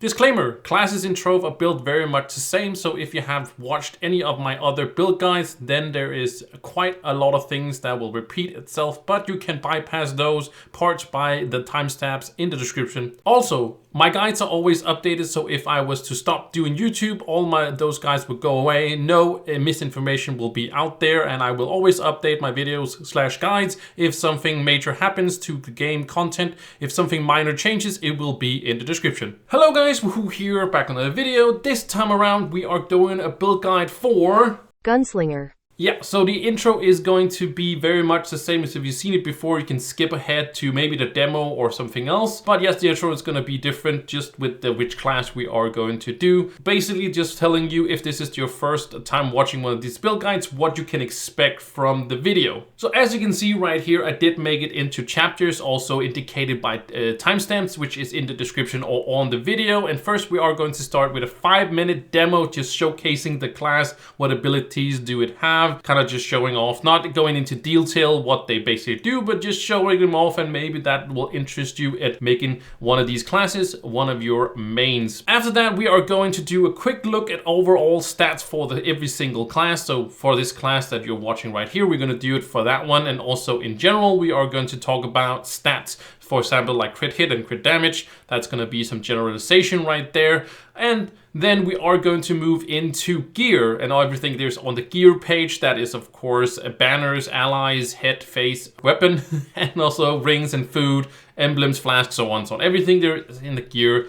Disclaimer, classes in Trove are built very much the same, so if you have watched any of my other build guides, then there is quite a lot of things that will repeat itself, but you can bypass those parts by the timestamps in the description. Also, my guides are always updated, so if I was to stop doing YouTube, those guides would go away. No misinformation will be out there, and I will always update my videos/guides if something major happens to the game content. If something minor changes, it will be in the description. Hello guys, Wahoo here, back on another video. This time around, we are doing a build guide for Gunslinger. Yeah, so the intro is going to be very much the same as if you've seen it before. You can skip ahead to maybe the demo or something else. But yes, the intro is going to be different just with which class we are going to do. Basically just telling you, if this is your first time watching one of these build guides, what you can expect from the video. So as you can see right here, I did make it into chapters, also indicated by timestamps, which is in the description or on the video. And first we are going to start with a 5-minute demo, just showcasing the class, what abilities do it have. Kind of just showing off, not going into detail what they basically do, but just showing them off, and maybe that will interest you at making one of these classes one of your mains. After that, we are going to do a quick look at overall stats for every single class. So for this class that you're watching right here, we're going to do it for that one, and also in general we are going to talk about stats. For example, like crit hit and crit damage. That's going to be some generalization right there. And then we are going to move into gear and everything there's on the gear page. That is, of course, banners, allies, head, face, weapon, and also rings and food, emblems, flasks, so on. So everything there is in the gear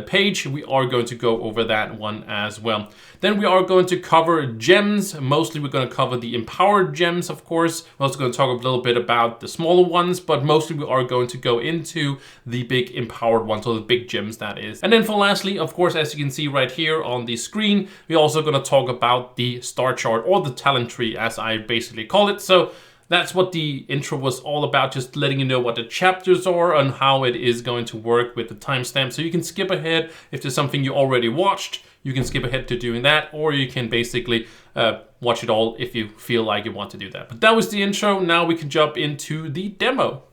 page, we are going to go over that one as well. Then we are going to cover gems. Mostly we're going to cover the empowered gems, of course. We're also going to talk a little bit about the smaller ones, but mostly we are going to go into the big empowered ones, or the big gems, that is. And then for lastly, of course, as you can see right here on the screen, we're also going to talk about the star chart, or the talent tree, as I basically call it. So that's what the intro was all about, just letting you know what the chapters are and how it is going to work with the timestamp. So you can skip ahead if there's something you already watched. You can skip ahead to doing that, or you can basically watch it all if you feel like you want to do that. But that was the intro. Now we can jump into the demo.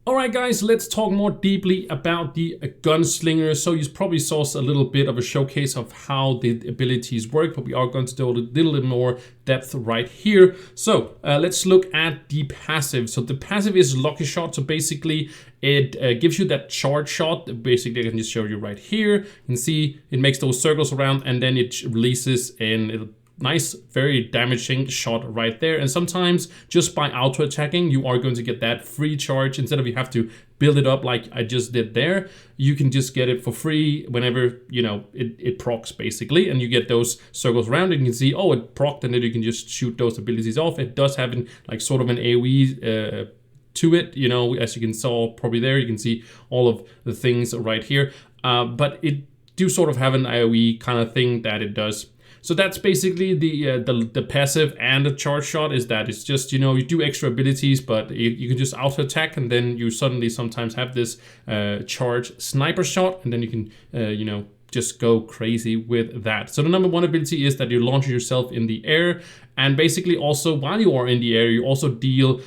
Alright guys, let's talk more deeply about the Gunslinger. So you probably saw a little bit of a showcase of how the abilities work, but we are going to do a little bit more depth right here. So let's look at the passive. So the passive is Lucky Shot. So basically it gives you that charge shot. Basically I can just show you right here. You can see it makes those circles around and then it releases and nice, very damaging shot right there. And sometimes just by auto attacking, you are going to get that free charge instead of you have to build it up like I just did there. You can just get it for free whenever, you know, it procs basically, and you get those circles around and you can see, oh, it procced, and then you can just shoot those abilities off. It does have like sort of an AoE to it, you know, as you can saw probably there, you can see all of the things right here. But it do sort of have an AoE kind of thing that it does. So that's basically the passive and the charge shot is that it's just, you know, you do extra abilities, but you can just auto attack and then you suddenly sometimes have this charge sniper shot and then you can, you know, just go crazy with that. So the number one ability is that you launch yourself in the air, and basically also while you are in the air, you also deal,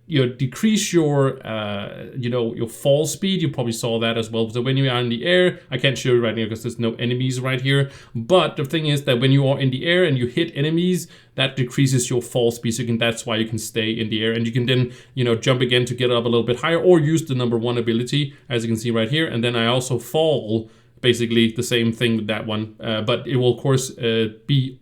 you decrease your, you know, your fall speed. You probably saw that as well. So when you are in the air, I can't show you right now because there's no enemies right here. But the thing is that when you are in the air and you hit enemies, that decreases your fall speed. So that's why you can stay in the air, and you can then, you know, jump again to get up a little bit higher, or use the number one ability, as you can see right here. And then I also fall, basically the same thing with that one, but it will of course be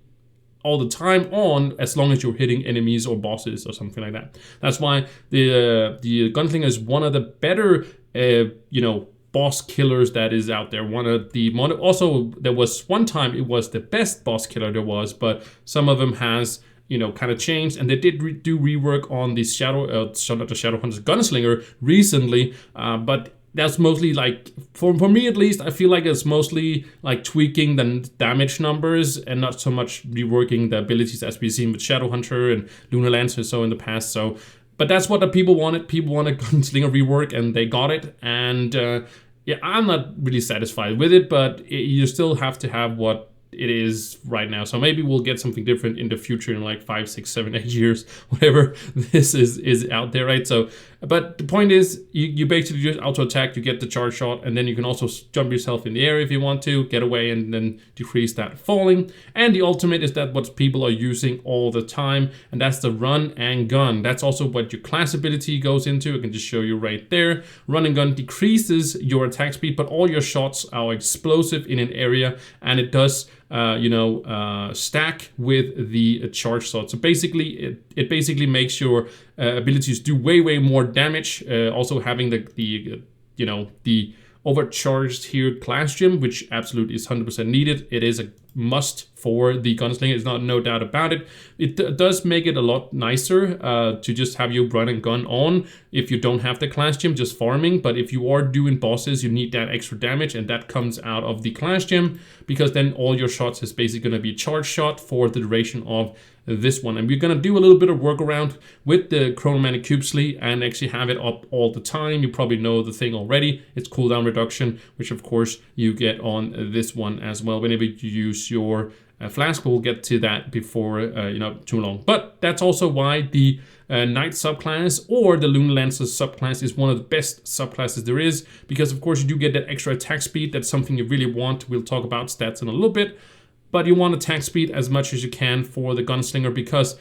all the time on as long as you're hitting enemies or bosses or something like that. That's why the Gunslinger is one of the better you know, boss killers that is out there. Also there was one time it was the best boss killer there was, but some of them has, you know, kind of changed, and they did do rework on the Shadowhunter's Gunslinger recently, but that's mostly like, for me at least, I feel like it's mostly like tweaking the damage numbers and not so much reworking the abilities as we've seen with Shadowhunter and Lunar Lancer so in the past. So, but that's what the people wanted. People wanted Gunslinger rework and they got it. And yeah, I'm not really satisfied with it, but you still have to have what it is right now. So maybe we'll get something different in the future in like 5, 6, 7, 8 years, whatever this is out there, right? So, but the point is, you basically just auto attack, you get the charge shot, and then you can also jump yourself in the air if you want to, get away and then decrease that falling. And the ultimate is that what people are using all the time, and that's the run and gun. That's also what your class ability goes into. I can just show you right there. Run and gun decreases your attack speed, but all your shots are explosive in an area, and it does stack with the charge shot. So basically, it basically makes your abilities do way more damage. Also having the overcharged here class gem, which absolutely is 100% needed. It is a must for the Gunslinger. It's not, no doubt about it. It does make it a lot nicer to just have your run and gun on if you don't have the class gem, just farming. But if you are doing bosses, you need that extra damage, and that comes out of the class gem, because then all your shots is basically going to be charge shot for the duration of this one. And we're going to do a little bit of workaround with the Chronomantic Cube Sleeve and actually have it up all the time. You probably know the thing already. It's cooldown reduction, which of course you get on this one as well whenever you use your flask. We'll get to that before too long. But that's also why the Knight subclass or the Lunar Lancer subclass is one of the best subclasses there is, because of course you do get that extra attack speed. That's something you really want. We'll talk about stats in a little bit. But you want attack speed as much as you can for the Gunslinger, because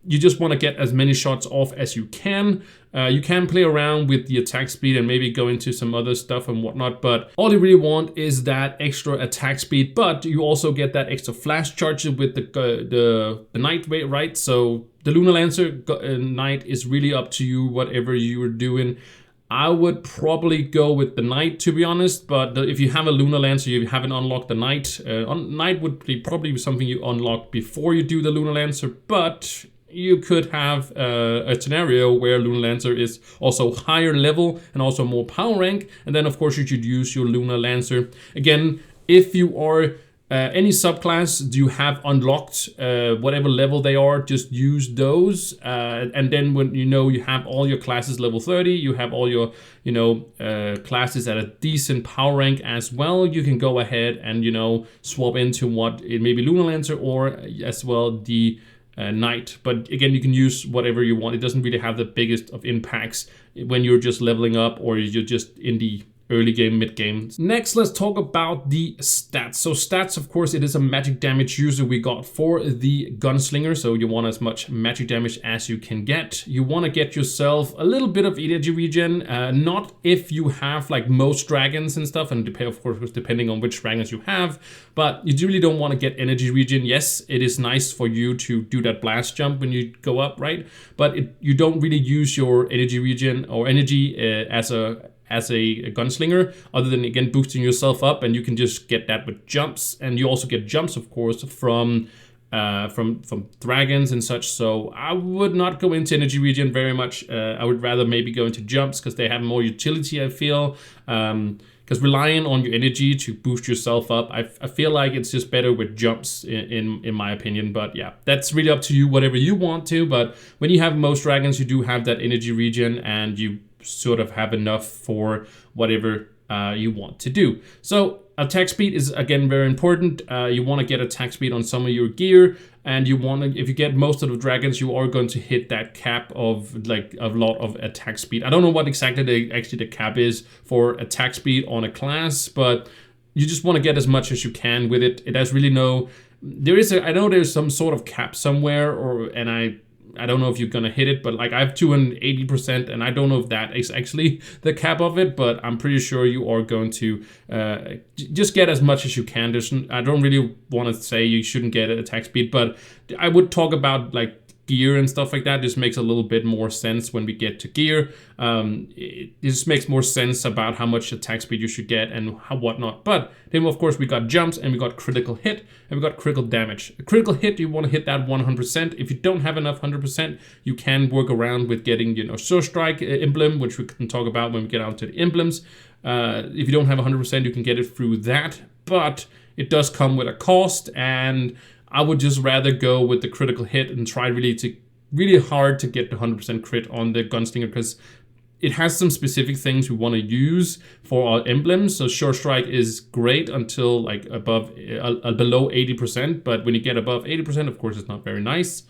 you just want to get as many shots off as you can. You can play around with the attack speed and maybe go into some other stuff and whatnot, but all you really want is that extra attack speed. But you also get that extra flash charge with the Knight, right? So the Lunar Lancer Knight is really up to you, whatever you are doing. I would probably go with the Knight, to be honest, but if you have a Lunar Lancer, you haven't unlocked the Knight. Knight would be probably something you unlock before you do the Lunar Lancer, but you could have a scenario where Lunar Lancer is also higher level and also more power rank, and then of course you should use your Lunar Lancer. Again, if you are any subclass do you have unlocked, whatever level they are, just use those. And then when you have all your classes level 30, you have all your classes at a decent power rank as well, you can go ahead and swap into what it may be Lunar Lancer or as well the knight. But again, you can use whatever you want. It doesn't really have the biggest of impacts when you're just leveling up or you're just in the early game, mid game. Next, let's talk about the stats. So stats, of course, it is a magic damage user we got for the Gunslinger. So you want as much magic damage as you can get. You want to get yourself a little bit of energy regen, not if you have like most dragons and stuff, and of course, depending on which dragons you have, but you really don't want to get energy regen. Yes, it is nice for you to do that blast jump when you go up, right? But you don't really use your energy regen or energy as a gunslinger, other than again boosting yourself up, and you can just get that with jumps, and you also get jumps, of course, from dragons and such. So I would not go into energy regen very much. I would rather maybe go into jumps because they have more utility, I feel. Because relying on your energy to boost yourself up, I feel like it's just better with jumps in my opinion. But yeah, that's really up to you, whatever you want to. But when you have most dragons, you do have that energy regen, and you sort of have enough for whatever you want to do. So attack speed is again very important. You want to get attack speed on some of your gear, and you want to, if you get most of the dragons, you are going to hit that cap of like a lot of attack speed. I don't know what exactly the cap is for attack speed on a class, but you just want to get as much as you can with it. It has really no, I know there's some sort of cap somewhere, and I don't know if you're gonna hit it, but like I have 280%, and I don't know if that is actually the cap of it, but I'm pretty sure you are going to just get as much as you can. I don't really want to say you shouldn't get attack speed, but I would talk about like gear and stuff like that. This makes a little bit more sense when we get to gear. It just makes more sense about how much attack speed you should get and whatnot. But then of course we got jumps, and we got critical hit, and we got critical damage. A critical hit, you want to hit that 100%. If you don't have enough 100%, you can work around with getting, Surge Strike emblem, which we can talk about when we get out to the emblems. If you don't have 100%, you can get it through that, but it does come with a cost, and I would just rather go with the critical hit and try really hard to get the 100% crit on the Gunslinger, because it has some specific things we want to use for our emblems. So Surge Strike is great until like below 80%, but when you get above 80%, of course, it's not very nice.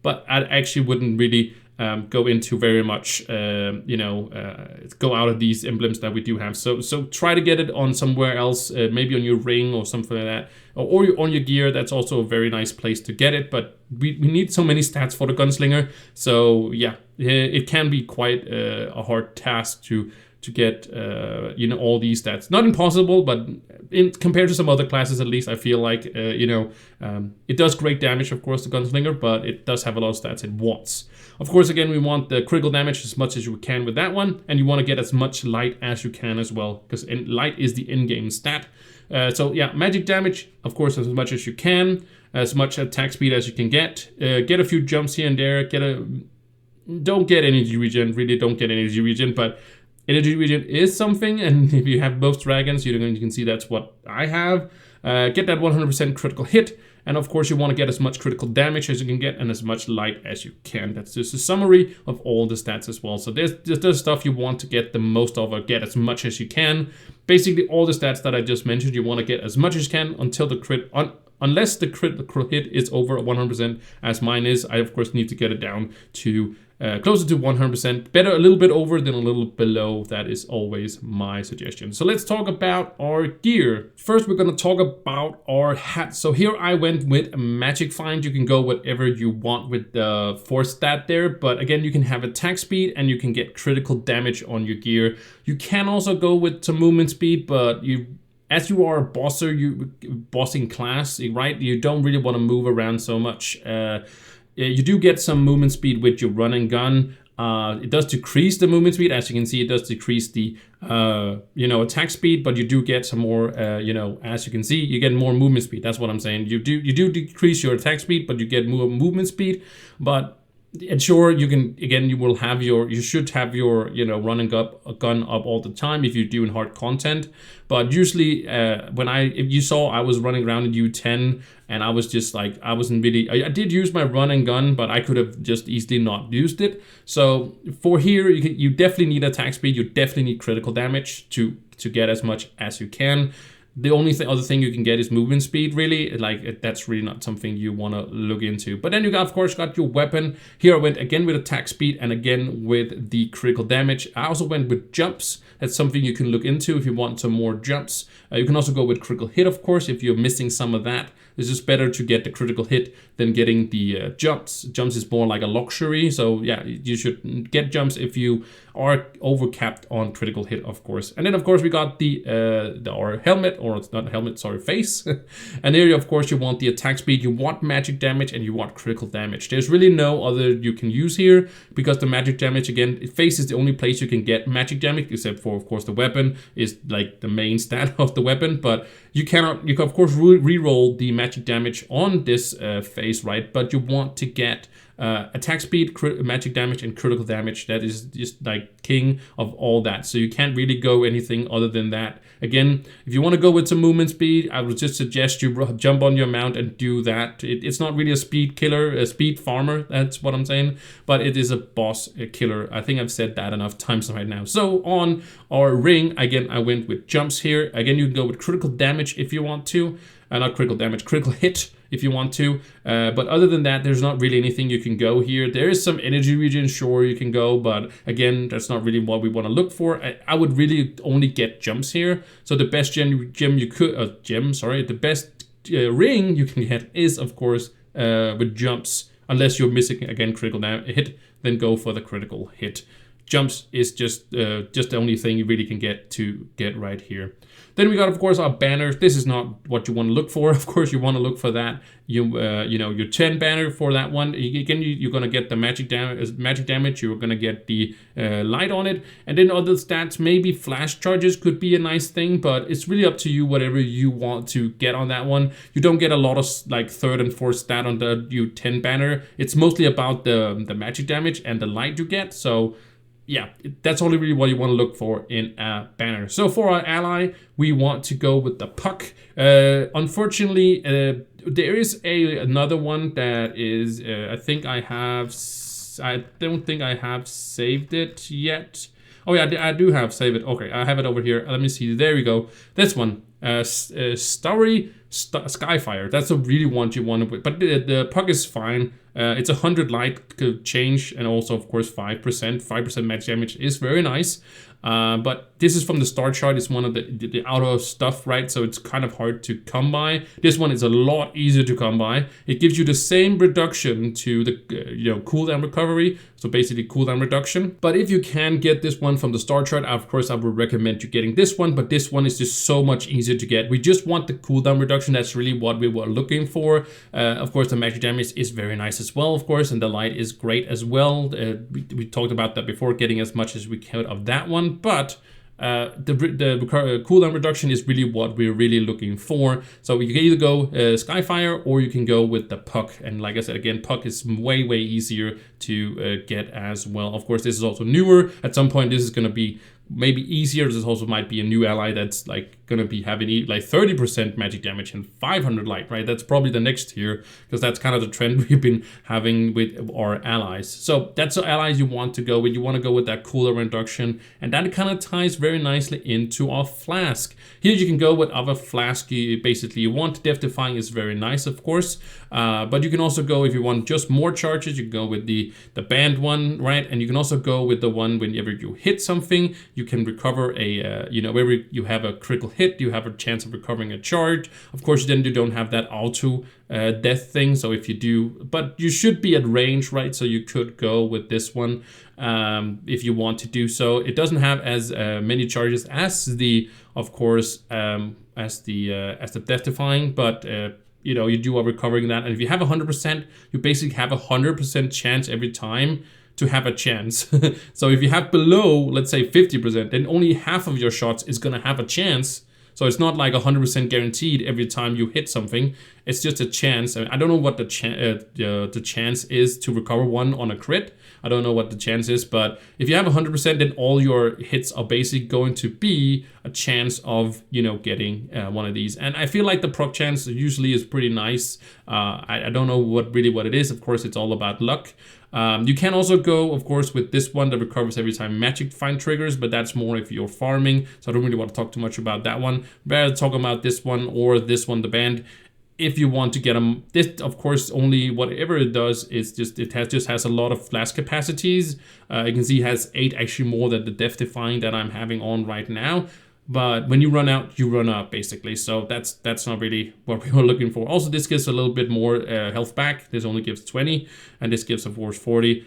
But I actually wouldn't really go into very much, go out of these emblems that we do have. So try to get it on somewhere else, maybe on your ring or something like that, or on your gear. That's also a very nice place to get it. But we need so many stats for the Gunslinger. So yeah, it can be quite a hard task to get all these stats. Not impossible, but compared to some other classes, at least I feel like it does great damage, of course, the Gunslinger, but it does have a lot of stats it wants. Of course, again, we want the critical damage as much as you can with that one, and you want to get as much light as you can as well, because light is the in-game stat. So yeah, magic damage, of course, as much as you can, as much attack speed as you can get a few jumps here and there, don't get energy regen, really don't get energy regen, but energy regen is something, and if you have both dragons, you can see that's what I have. Get that 100% critical hit, and of course you want to get as much critical damage as you can get and as much light as you can. That's just a summary of all the stats as well. So there's stuff you want to get the most of, or get as much as you can. Basically all the stats that I just mentioned, you want to get as much as you can until the unless the critical hit is over 100%, as mine is. I of course need to get it down to closer to 100%, better a little bit over than a little below. That is always my suggestion. So let's talk about our gear. First, we're going to talk about our hat. So here I went with a magic find. You can go whatever you want with the force stat there, but again, you can have attack speed and you can get critical damage on your gear. You can also go with some movement speed, but as you are a bossing class, right? You don't really want to move around so much. You do get some movement speed with your run and gun. It does decrease the movement speed. As you can see, it does decrease the attack speed, but you do get some more, as you can see, you get more movement speed. That's what I'm saying. You do decrease your attack speed, but you get more movement speed. But and sure, you should have your run and gun up all the time if you're doing hard content. But usually if you saw, I was running around in U10, and I was just like, I did use my run and gun, but I could have just easily not used it. So for here, you definitely need attack speed, you definitely need critical damage to get as much as you can. The only other thing you can get is movement speed, really. Like, that's really not something you want to look into. But then you got, of course, got your weapon. Here I went again with attack speed and again with the critical damage. I also went with jumps. That's something you can look into if you want some more jumps. You can also go with critical hit, of course, if you're missing some of that. It's just better to get the critical hit than getting the jumps. Jumps is more like a luxury. So yeah, you should get jumps if you are overcapped on critical hit, of course. And then, of course, we got our helmet, or it's not helmet, sorry, face. And here, of course, you want the attack speed, you want magic damage, and you want critical damage. There's really no other you can use here, because the magic damage, again, face is the only place you can get magic damage, except for, of course, the weapon is like the main stat of the weapon. But you can, of course, re-roll the magic damage on this face, right? But you want to get attack speed, magic damage, and critical damage. That is just like king of all that. So you can't really go anything other than that. Again, if you want to go with some movement speed, I would just suggest you jump on your mount and do that. It's not really a speed killer, a speed farmer, that's what I'm saying, but it is a boss killer. I think I've said that enough times right now. So on our ring, again, I went with jumps here. Again, you can go with critical damage if you want to. Not critical damage, critical hit if you want to. But other than that, there's not really anything you can go here. There is some energy regen, sure, you can go, but again, that's not really what we want to look for. I would really only get jumps here. So the best the best ring you can get is, of course, with jumps. Unless you're missing, again, critical hit, then go for the critical hit. Jumps is just the only thing you really can get right here. Then we got, of course, our banners. This is not what you want to look for. Of course, you want to look for that. You know, your 10 banner for that one. Again, you're gonna get the magic damage. You're gonna get the light on it, and then other stats. Maybe flash charges could be a nice thing, but it's really up to you. Whatever you want to get on that one. You don't get a lot of like 3rd and 4th stat on the U10 banner. It's mostly about the magic damage and the light you get. So yeah, that's only really what you want to look for in a banner. So for our ally, we want to go with the puck. Unfortunately, there is another one that is, I don't think I have saved it yet. Oh yeah, I do have saved it. Okay, I have it over here. Let me see. There we go. This one, Starry Skyfire. That's a really one you want to put. But the puck is fine. It's 100 light change, and also, of course, 5% magic damage is very nice. But this is from the star chart. It's one of the outer stuff, right? So it's kind of hard to come by. This one is a lot easier to come by. It gives you the same reduction to the cooldown recovery. So basically cooldown reduction. But if you can get this one from the star chart, of course, I would recommend you getting this one. But this one is just so much easier to get. We just want the cooldown reduction. That's really what we were looking for. Of course, the magic damage is very nice as well, of course, and the light is great as well. We talked about that before, getting as much as we could of that one. But the cooldown reduction is really what we're really looking for. So you can either go Skyfire, or you can go with the puck. And like I said, again, puck is way easier to get as well. Of course, this is also newer. At some point, this is going to be maybe easier. This also might be a new ally that's like gonna be having like 30% magic damage and 500 light, right? That's probably the next tier, because that's kind of the trend we've been having with our allies. So that's the allies you want to go with. You want to go with that cooler reduction, and that kind of ties very nicely into our flask. Here you can go with other flask. Basically, you want death defying is very nice, of course, but you can also go, if you want just more charges, you can go with the banned one, right? And you can also go with the one whenever you hit something, you can recover a, whenever you have a critical hit, you have a chance of recovering a charge. Of course, then you don't have that auto death thing. So if you do, but you should be at range, right? So you could go with this one if you want to do so. It doesn't have as many charges as the, of course, as the death defying, but you do are recovering that. And if you have 100%, you basically have 100% chance every time to have a chance. So if you have below, let's say 50%, then only half of your shots is gonna have a chance. So it's not like 100% guaranteed every time you hit something. It's just a chance. I don't know what the chance is to recover one on a crit. I don't know what the chance is, but if you have 100%, then all your hits are basically going to be a chance of, you know, getting one of these. And I feel like the proc chance usually is pretty nice. I don't know what it is. Of course, it's all about luck. You can also go, of course, with this one that recovers every time magic find triggers, but that's more if you're farming, so I don't really want to talk too much about that one. Better talk about this one or this one, the band. If you want to get them, this of course only whatever it does is just has a lot of flask capacities. You can see it has 8, actually more than the death defying that I'm having on right now. But when you run out, you run out basically. So that's not really what we were looking for. Also, this gives a little bit more health back. This only gives 20, and this gives of course 40.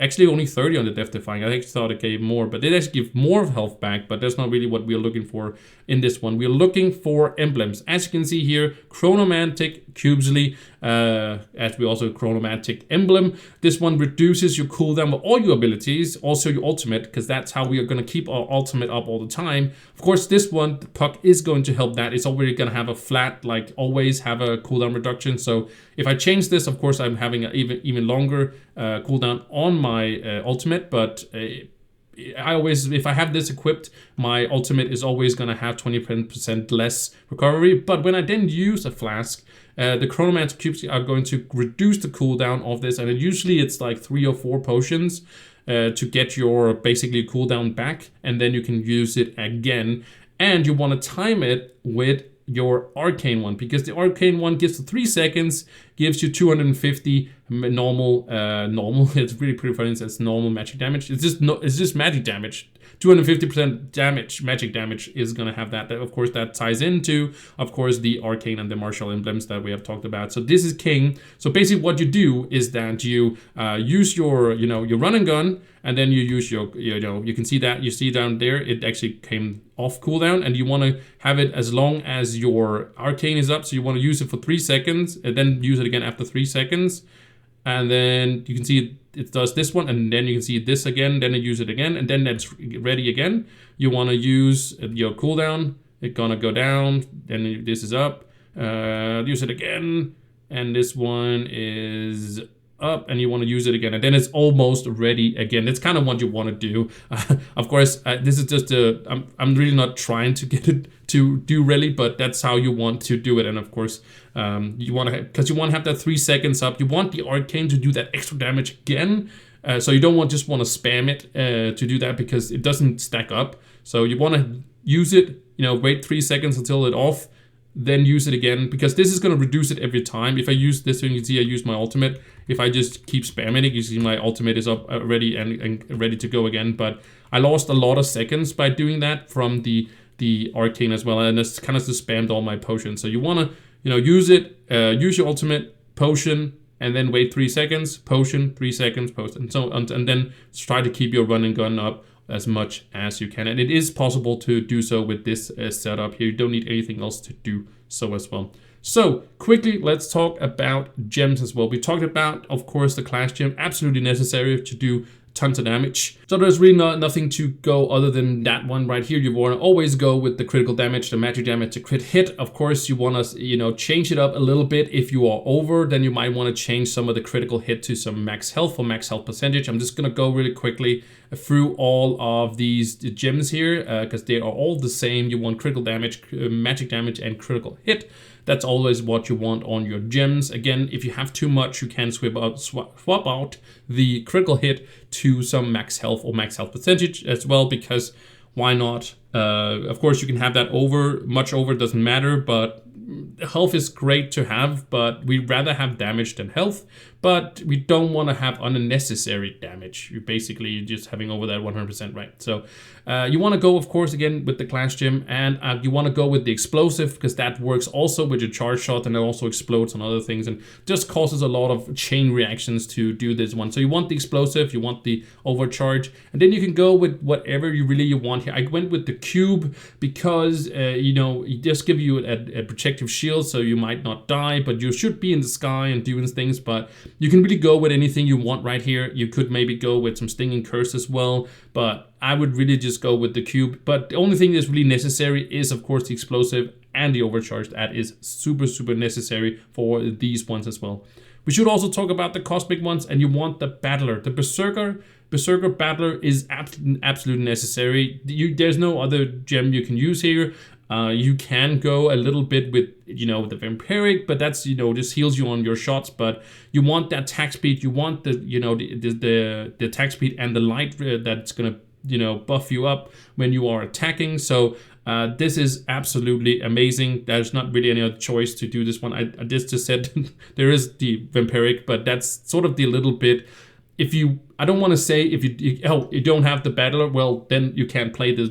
Actually only 30 on the death defying. I actually thought it gave more, but it actually gives more of health back, but that's not really what we're looking for in this one. We're looking for emblems. As you can see here, chronomantic, cubesly, as we also chronomantic emblem. This one reduces your cooldown of all your abilities, also your ultimate, because that's how we are going to keep our ultimate up all the time. Of course, this one, the puck is going to help that. It's already going to have a flat, like always have a cooldown reduction. So if I change this, of course, I'm having an even longer cooldown on my ultimate, but I always, if I have this equipped, my ultimate is always going to have 20% less recovery. But when I then use a flask, the chronomancer cubes are going to reduce the cooldown of this, and usually it's like 3 or 4 potions to get your basically cooldown back, and then you can use it again. And you want to time it with your arcane one, because the arcane one gives 3 seconds, gives you 250 normal it's really pretty funny. It's normal magic damage. It's just magic damage. 250% damage, magic damage is gonna have that. Of course, that ties into, of course, the arcane and the martial emblems that we have talked about. So this is king. So basically, what you do is that you use your your run and gun, and then you use your you can see that, you see down there, it actually came off cooldown, and you want to have it as long as your arcane is up. So you want to use it for 3 seconds, and then use it again after 3 seconds. And then you can see it does this one, and then you can see this again, then you use it again, and then that's ready again. You want to use your cooldown. It's gonna go down, then this is up. Use it again, and this one is up, and you want to use it again, and then it's almost ready again. That's kind of what you want to do. Of course, this is just I'm really not trying to get it to do really, but that's how you want to do it. And of course, you want to, because you want to have that 3 seconds up. You want the arcane to do that extra damage again. So you don't just want to spam it to do that, because it doesn't stack up. So you want to use it, wait 3 seconds until it's off, then use it again, because this is going to reduce it every time. If I use this one, you can see I use my ultimate. If I just keep spamming it, you see my ultimate is up already and ready to go again. But I lost a lot of seconds by doing that from the arcane as well, and it's kind of just spammed all my potions. So you want to use it, use your ultimate, potion, and then wait 3 seconds, potion, 3 seconds, potion, and so on, and then try to keep your run and gun up as much as you can. And it is possible to do so with this setup here. You don't need anything else to do so as well. So quickly, let's talk about gems as well. We talked about, of course, the class gem, absolutely necessary to do tons of damage. So there's really nothing to go other than that one right here. You want to always go with the critical damage, the magic damage, the crit hit. Of course, you want to, change it up a little bit. If you are over, then you might want to change some of the critical hit to some max health or max health percentage. I'm just going to go really quickly through all of these gems here, because they are all the same. You want critical damage, magic damage, and critical hit. That's always what you want on your gems. Again, if you have too much, you can swap out the critical hit to some max health or max health percentage as well, because why not? Of course, you can have that over, much over, doesn't matter, but health is great to have, but we'd rather have damage than health. But we don't want to have unnecessary damage. You're basically just having over that 100%, right? So you want to go, of course, again with the class gem, and you want to go with the explosive, because that works also with your charge shot, and it also explodes on other things and just causes a lot of chain reactions to do this one. So you want the explosive, you want the overcharge, and then you can go with whatever you want here. I went with the cube because it just give you a protective shield, so you might not die, but you should be in the sky and doing things. But you can really go with anything you want right here. You could maybe go with some stinging curse as well, but I would really just go with the cube. But the only thing that's really necessary is, of course, the explosive and the overcharge. That is super, super necessary for these ones as well. We should also talk about the cosmic ones, and you want the battler, the berserker, Berserker Battler is absolutely necessary. There's no other gem you can use here. You can go a little bit with, you know, the Vampiric, but that's, you know, just heals you on your shots. But you want that attack speed, you want the, you know, the attack speed and the light that's gonna, you know, buff you up when you are attacking. So this is absolutely amazing. There's not really any other choice to do this one. I just said there is the Vampiric, but that's sort of the little bit. If you, I don't want to say if you don't have the Battler, well then you can't play the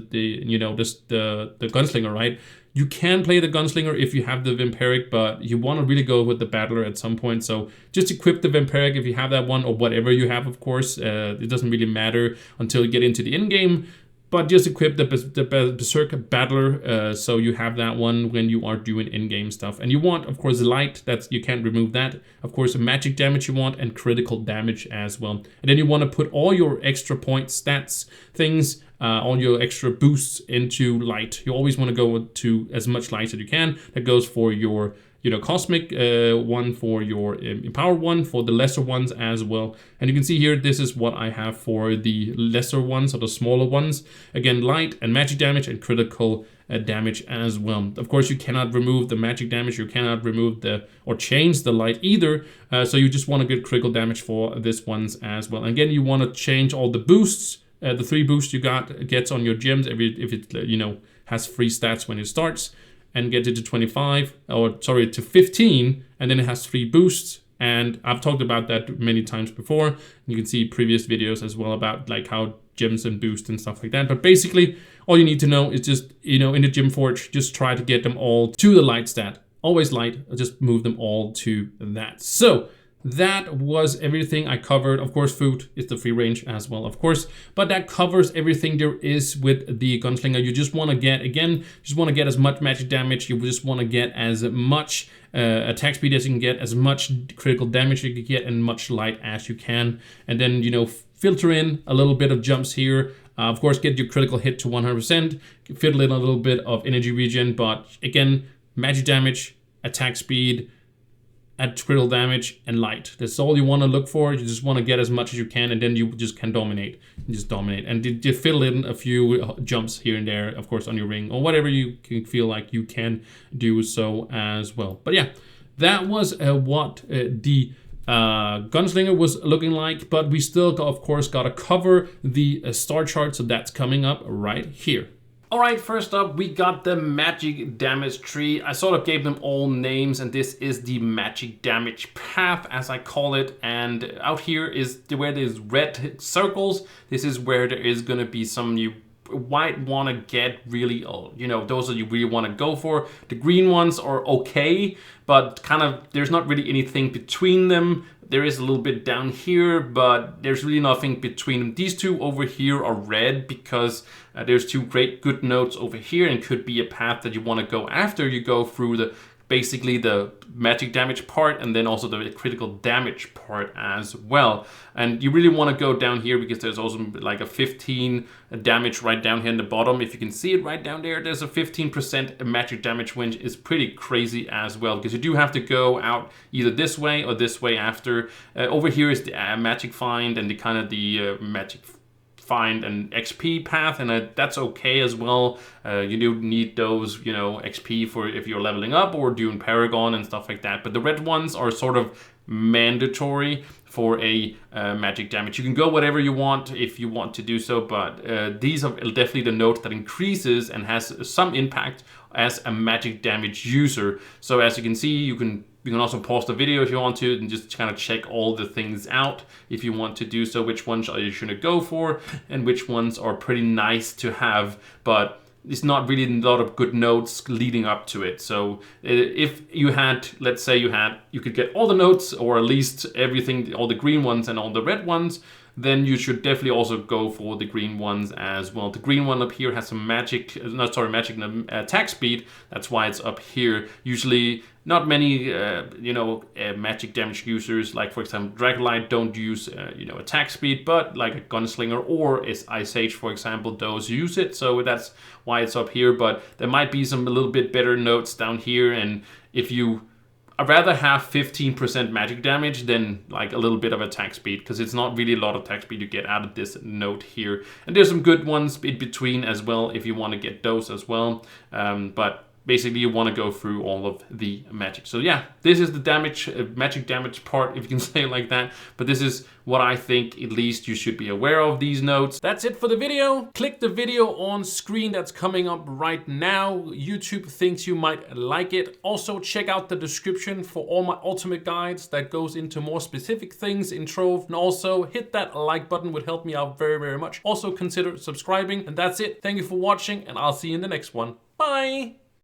Gunslinger, right? You can play the Gunslinger if you have the Vampiric, but you want to really go with the Battler at some point. So just equip the Vampiric if you have that one, or whatever you have, of course. It doesn't really matter until you get into the end game. But just equip the Berserker Battler, so you have that one when you are doing in-game stuff. And you want, of course, light. That's, you can't remove that. Of course, magic damage you want, and critical damage as well. And then you want to put all your extra point stats things, all your extra boosts into light. You always want to go to as much light as you can. That goes for your, you know, cosmic one, for your empowered one, for the lesser ones as well. And you can see here, this is what I have for the lesser ones, or the smaller ones. Again, light and magic damage and critical damage as well. Of course, you cannot remove the magic damage, you cannot remove the, or change the light either. So you just want to get critical damage for this ones as well. And again, you want to change all the boosts. The 3 boosts you gets on your gems if it, you know, has free stats when it starts, and get it to 25, or sorry, to 15, and then it has 3 boosts. And I've talked about that many times before. You can see previous videos as well about like how gems and boost and stuff like that. But basically, all you need to know is just, you know, in the Gem Forge, just try to get them all to the light stat. Always light, just move them all to that. So that was everything I covered. Of course, food is the free range as well, of course, but that covers everything there is with the Gunslinger. You just want to get, again, just want to get as much magic damage. You just want to get as much attack speed as you can get, as much critical damage you can get, and much light as you can. And then, you know, filter in a little bit of jumps here. Of course, get your critical hit to 100%, fiddle in a little bit of energy regen, but again, magic damage, attack speed, add critical damage, and light. That's all you want to look for. You just want to get as much as you can, and then you just can dominate. You just dominate. And you fiddle in a few jumps here and there, of course, on your ring, or whatever you can feel like you can do so as well. But yeah, that was what the Gunslinger was looking like, but we still, of course, got to cover the star chart, so that's coming up right here. Alright, first up we got the magic damage tree. I sort of gave them all names, and this is the magic damage path, as I call it. And out here is where there's red circles. This is where there is going to be some you might want to get really, you know, those that you really want to go for. The green ones are okay, but kind of there's not really anything between them. There is a little bit down here, but there's really nothing between them. These two over here are red because there's 2 great good nodes over here, and could be a path that you want to go after you go through the basically the magic damage part, and then also the critical damage part as well. And you really want to go down here because there's also like a 15 damage right down here in the bottom. If you can see it right down there, there's a 15% magic damage, which is pretty crazy as well, because you do have to go out either this way or this way after. Over here is the magic find and the kind of the magic find an XP path, and that's okay as well. You do need those, you know, XP for if you're leveling up or doing Paragon and stuff like that. But the red ones are sort of mandatory for a magic damage. You can go whatever you want if you want to do so, but these are definitely the node that increases and has some impact as a magic damage user. So as you can see, you can also pause the video if you want to and just kind of check all the things out if you want to do so, which ones are you should go for and which ones are pretty nice to have, but it's not really a lot of good nodes leading up to it. So if you had, let's say you could get all the nodes, or at least everything, all the green ones and all the red ones, then you should definitely also go for the green ones as well. The green one up here has some magic attack speed. That's why it's up here. Usually not many, magic damage users, like for example Dragonlight, don't use attack speed, but like a Gunslinger or Ice Age, for example, those use it. So that's why it's up here. But there might be some a little bit better nodes down here, and if you I'd rather have 15% magic damage than like a little bit of attack speed, because it's not really a lot of attack speed you get out of this note here. And there's some good ones in between as well if you want to get those as well. But basically you want to go through all of the magic. So yeah, this is the damage, magic damage part, if you can say it like that. But this is what I think at least you should be aware of these notes. That's it for the video. Click the video on screen that's coming up right now. YouTube thinks you might like it. Also check out the description for all my ultimate guides that goes into more specific things in Trove. And also hit that like button, would help me out very, very much. Also consider subscribing. And that's it. Thank you for watching, and I'll see you in the next one. Bye!